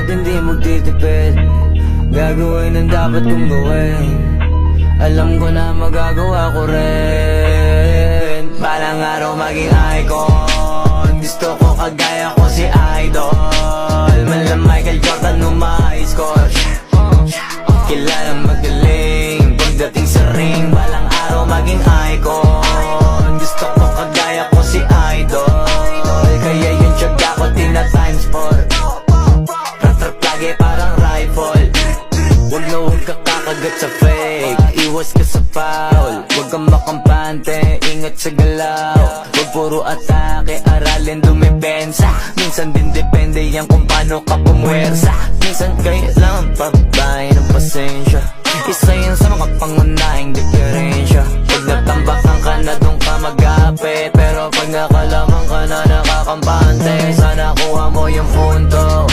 hindi magtitipid. Gagawin ang dapat kong gawin. Alam ko na magagawa ko rin. Balang araw maging icon. Gusto ko kagaya ko si Idol. Mala Michael Jordan score. Kilalang magaling pagdating sa ring. Balang araw maging icon. Gusto ko kagaya ko si Idol. Kaya yung tiyaga ko tina-times 4. Rap-rap lagi parang rifle. Huwag na huwag ka kakagat sa fake. Iwas ka sa foul. Huwag kang makampante, ingat sa galaw. Huwag puro atake, aralin dumipensa. Minsan din depende yan kung paano ka pumwersa. Minsan kailangan pabay ng pasensya. Isa yun sa mga pangunahing diferensya. Pag natambakan ka na doon ka mag-apit. Pero pag nakalaman ka na nakakampante, sana kuha mo yung punto.